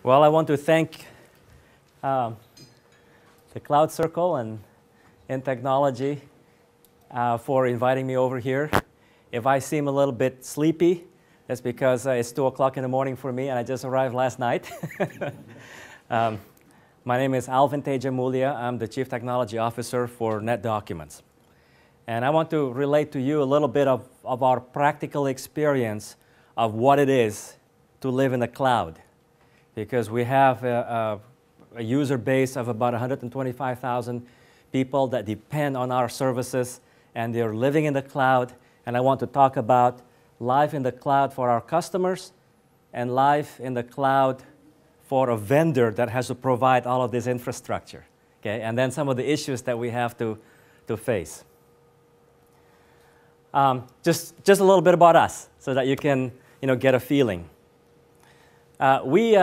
Well, I want to thank the Cloud Circle and Technology for inviting me over here. If I seem a little bit sleepy, that's because it's 2 o'clock in the morning for me and I just arrived last night. My name is Alvin Tedjamulia. I'm the Chief Technology Officer for NetDocuments. And I want to relate to you a little bit of our practical experience of what it is to live in the cloud. Because we have a user base of about 125,000 people that depend on our services, and they're living in the cloud. And I want to talk about life in the cloud for our customers and life in the cloud for a vendor that has to provide all of this infrastructure. Okay? And then some of the issues that we have to face. Just a little bit about us so that you can get a feeling. We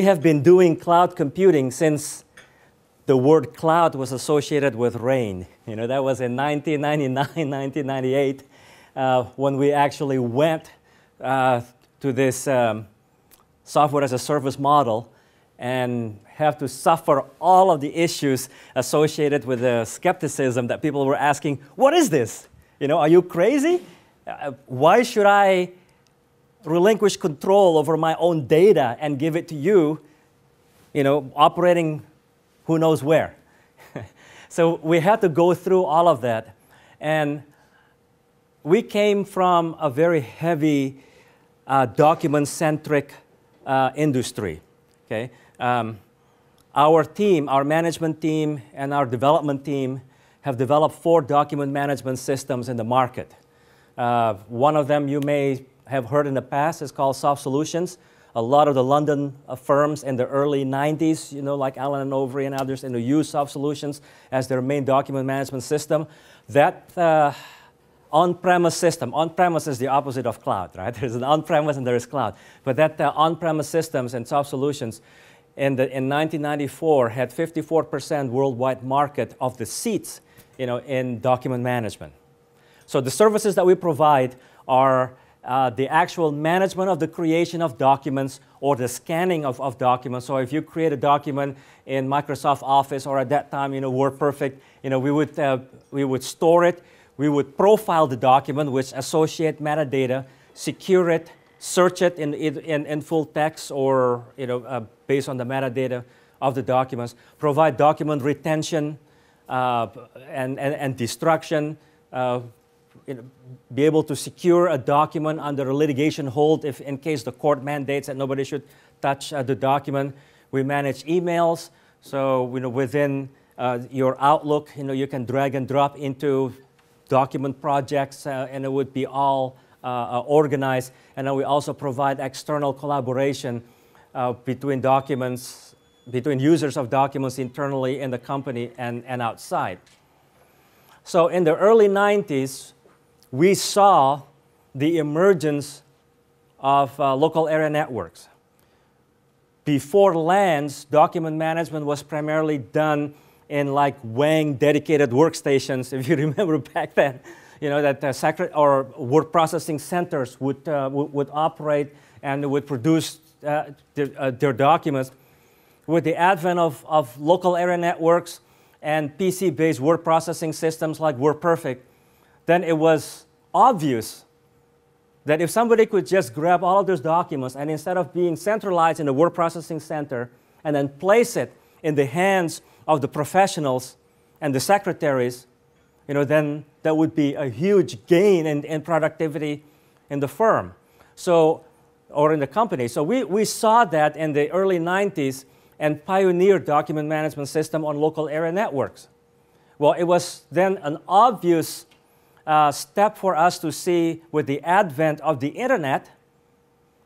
have been doing cloud computing since the word cloud was associated with rain. That was in 1999, 1998, when we actually went to this software as a service model and have to suffer all of the issues associated with the skepticism that people were asking, what is this? Are you crazy? Why should I relinquish control over my own data and give it to you, operating who knows where? So we had to go through all of that. And we came from a very heavy document-centric industry. Okay? Our team, our management team, and our development team have developed 4 document management systems in the market. One of them you may have heard in the past is called SoftSolutions. A lot of the London firms in the early 90s, like Allen & Overy and others, use SoftSolutions as their main document management system. That on-premise system, on-premise is the opposite of cloud, right? There's an on-premise and there is cloud. But that on-premise systems and SoftSolutions in 1994 had 54% worldwide market of the seats, in document management. So the services that we provide are the actual management of the creation of documents or the scanning of documents. So if you create a document in Microsoft Office or at that time, WordPerfect, we would store it. We would profile the document, which associate metadata, secure it, search it in full text or based on the metadata of the documents, provide document retention and destruction, be able to secure a document under a litigation hold if in case the court mandates that nobody should touch the document. We manage emails, so within your Outlook, you can drag and drop into document projects and it would be all organized. And then we also provide external collaboration between users of documents internally in the company and outside. So in the early 90s, we saw the emergence of local area networks. Before LANs, document management was primarily done in like Wang dedicated workstations, if you remember back then. That or word processing centers would operate and would produce their documents. With the advent of local area networks and PC-based word processing systems like WordPerfect, then it was obvious that if somebody could just grab all of those documents and instead of being centralized in the word processing center and then place it in the hands of the professionals and the secretaries, then that would be a huge gain in productivity in the firm, or in the company. So we saw that in the early 90s and pioneered document management system on local area networks. Well, it was then an obvious step for us to see with the advent of the internet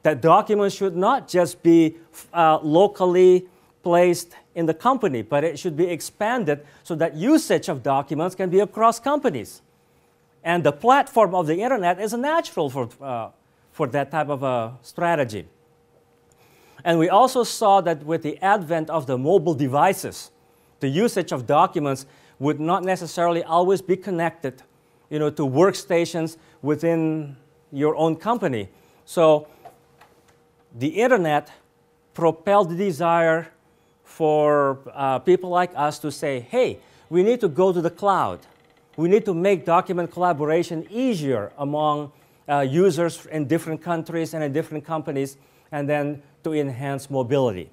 that documents should not just be locally placed in the company, but it should be expanded so that usage of documents can be across companies. And the platform of the internet is natural for that type of a strategy. And we also saw that with the advent of the mobile devices, the usage of documents would not necessarily always be connected to workstations within your own company. So the internet propelled the desire for people like us to say, hey, we need to go to the cloud. We need to make document collaboration easier among users in different countries and in different companies, and then to enhance mobility.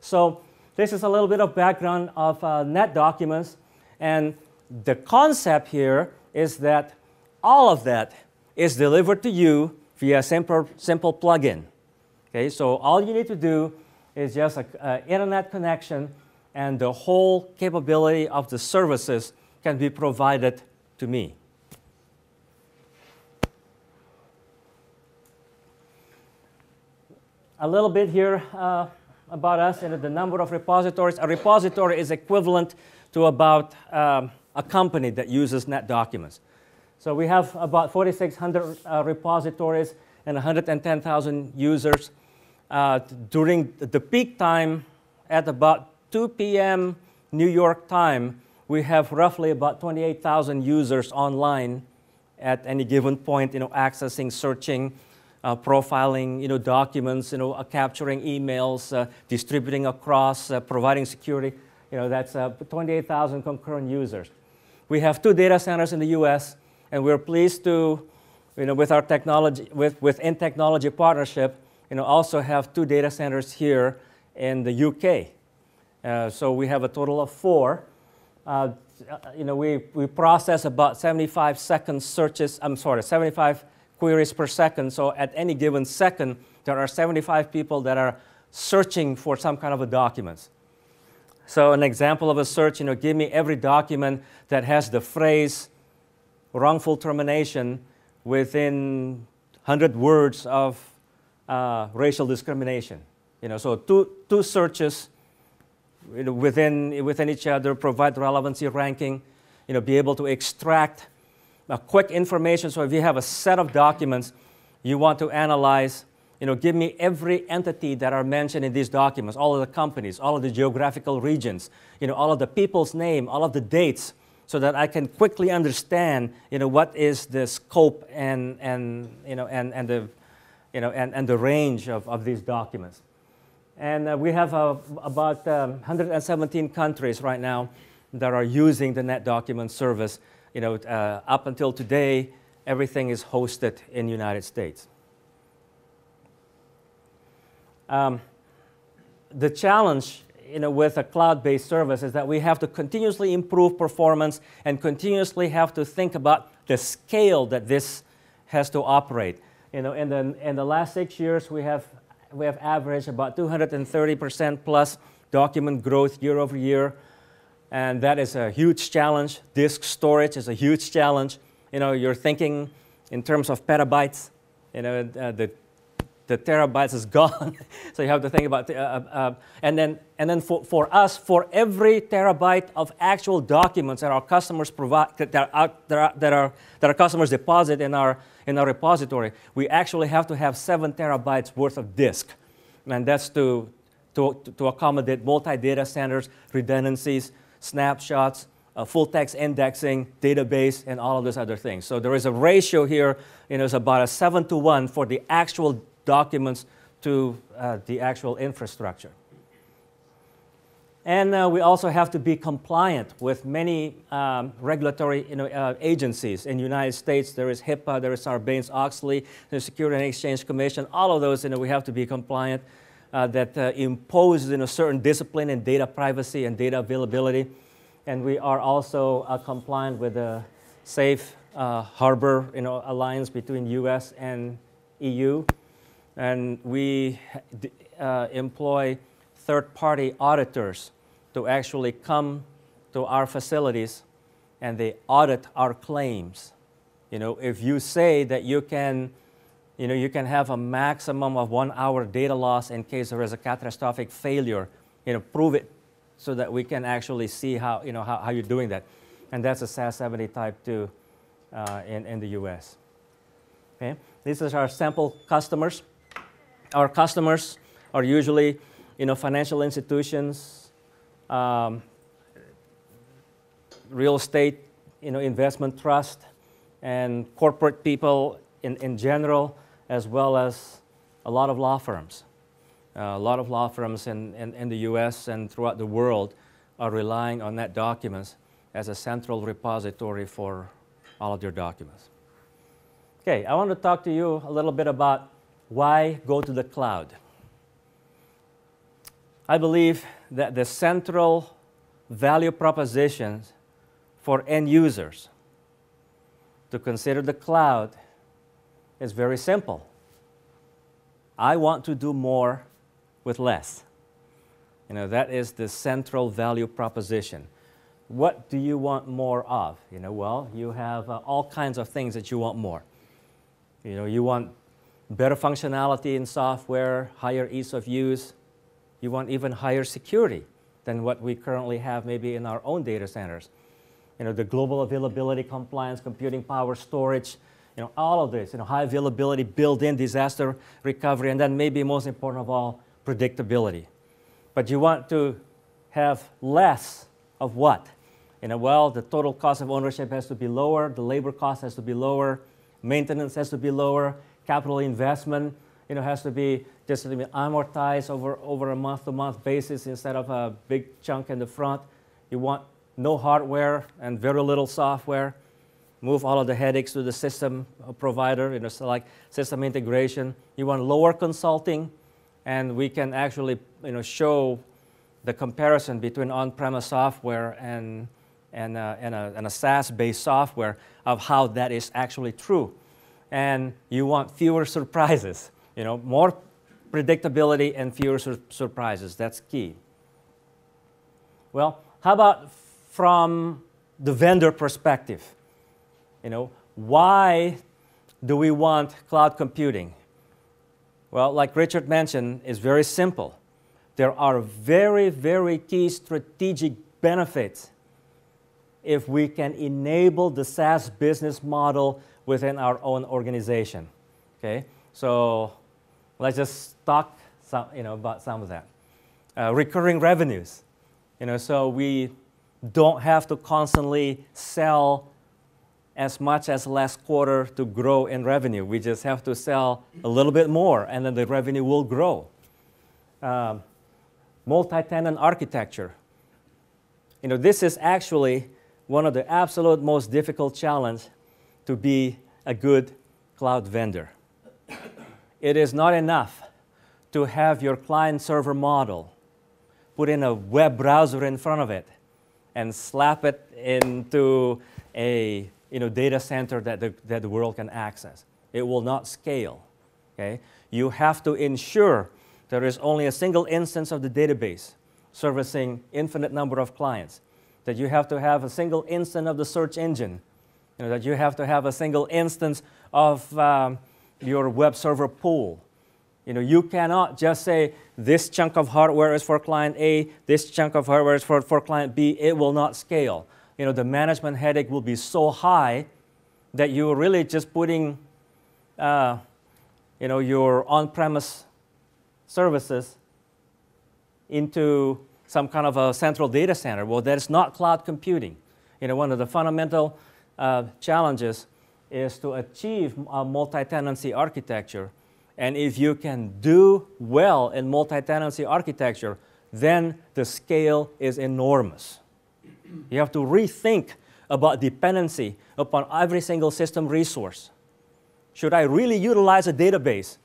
So this is a little bit of background of NetDocuments, and the concept here is that all of that is delivered to you via a simple plugin. Okay, so all you need to do is just an internet connection, and the whole capability of the services can be provided to me. A little bit here about us and the number of repositories. A repository is equivalent to about a company that uses NetDocuments. So we have about 4,600 repositories and 110,000 users. During the peak time at about 2 p.m. New York time, we have roughly about 28,000 users online at any given point, accessing, searching, profiling, documents, capturing emails, distributing across, providing security. That's 28,000 concurrent users. We have 2 data centers in the U.S., and we're pleased to, with our technology, with in-technology partnership, also have 2 data centers here in the UK. So we have a total of 4. We process about 75 queries per second. So at any given second, there are 75 people that are searching for some kind of a document. So an example of a search, give me every document that has the phrase wrongful termination within 100 words of racial discrimination. So two searches within each other, provide relevancy ranking, be able to extract quick information. So if you have a set of documents you want to analyze, give me every entity that are mentioned in these documents, all of the companies, all of the geographical regions, all of the people's name, all of the dates, so that I can quickly understand, what is the scope and the range of these documents. And we have about 117 countries right now that are using the NetDocument service. Up until today, everything is hosted in the United States. The challenge, with a cloud-based service is that we have to continuously improve performance and continuously have to think about the scale that this has to operate. In the last 6 years, we have averaged about 230% plus document growth year over year, and that is a huge challenge. Disk storage is a huge challenge. You're thinking in terms of petabytes. The terabytes is gone, so you have to think about and then for us, for every terabyte of actual documents that our customers provide, that our customers deposit in our repository, we actually have to have 7 terabytes worth of disk, and that's to accommodate multi-data centers, redundancies, snapshots, full text indexing, database, and all of those other things. So there is a ratio here. It's about a 7-to-1 for the actual documents to the actual infrastructure. And we also have to be compliant with many regulatory agencies. In the United States, there is HIPAA, there is Sarbanes-Oxley, the Securities and Exchange Commission. All of those, we have to be compliant. That imposes a certain discipline in data privacy and data availability. And we are also compliant with the Safe Harbor alliance between U.S. and EU. And we employ third-party auditors to actually come to our facilities and they audit our claims. If you say that you can have a maximum of 1 hour data loss in case there is a catastrophic failure, prove it so that we can actually see how you're doing that. And that's a SAS 70 Type 2 in the US. Okay? These are our sample customers. Our customers are usually, financial institutions, real estate, investment trust, and corporate people in general, as well as a lot of law firms. A lot of law firms in the US and throughout the world are relying on NetDocuments as a central repository for all of their documents. Okay, I want to talk to you a little bit about why go to the cloud. I believe that the central value propositions for end users to consider the cloud is very simple. I want to do more with less. You know, that is the central value proposition. What do you want more of? You know, well, you have all kinds of things that you want more. You know, you want better functionality in software, higher ease of use. You want even higher security than what we currently have maybe in our own data centers. You know, the global availability, compliance, computing power, storage, you know, all of this, you know, high availability, built-in disaster recovery, and then maybe most important of all, predictability. But you want to have less of what? You know, well, the total cost of ownership has to be lower, the labor cost has to be lower, maintenance has to be lower, capital investment, you know, has to be just amortized over a month-to-month basis instead of a big chunk in the front. You want no hardware and very little software. Move all of the headaches to the system provider, you know, so like system integration. You want lower consulting, and we can actually, you know, show the comparison between on-premise software and a SaaS-based software of how that is actually true. And you want fewer surprises, you know, more predictability and fewer surprises. That's key. Well, how about from the vendor perspective? You know, why do we want cloud computing? Well, like Richard mentioned, it's very simple. There are very, very key strategic benefits if we can enable the SaaS business model within our own organization. Okay, so let's just talk about some of that. Recurring revenues. You know, so we don't have to constantly sell as much as last quarter to grow in revenue. We just have to sell a little bit more, and then the revenue will grow. Multi-tenant architecture. You know, this is actually one of the absolute most difficult challenges to be a good cloud vendor. It is not enough to have your client-server model, put in a web browser in front of it, and slap it into a data center that the world can access. It will not scale. Okay? You have to ensure there is only a single instance of the database servicing infinite number of clients, that you have to have a single instance of the search engine, you know, that you have to have a single instance of your web server pool. You know, you cannot just say this chunk of hardware is for client A, this chunk of hardware is for client B. It will not scale. You know, the management headache will be so high that you're really just putting your on-premise services into some kind of a central data center. Well, that is not cloud computing. You know, one of the fundamental challenges is to achieve a multi-tenancy architecture. And if you can do well in multi-tenancy architecture, then the scale is enormous. You have to rethink about dependency upon every single system resource. Should I really utilize a database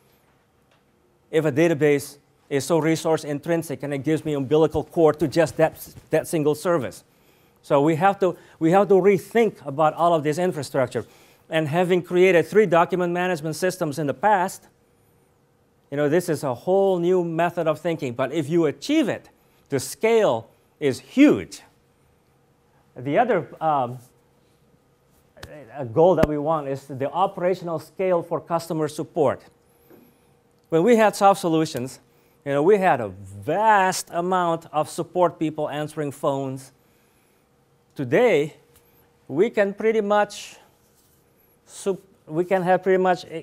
if a database is so resource intrinsic and it gives me umbilical cord to just that single service? So we have to rethink about all of this infrastructure. And having created 3 document management systems in the past, you know, this is a whole new method of thinking. But if you achieve it, the scale is huge. The other goal that we want is the operational scale for customer support. When we had SoftSolutions, you know, we had a vast amount of support people answering phones. Today, we can pretty much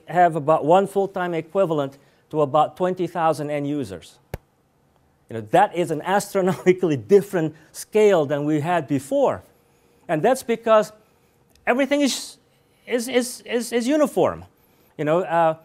have about 1 full-time equivalent to about 20,000 end users. You know, that is an astronomically different scale than we had before. And that's because everything is uniform. You know,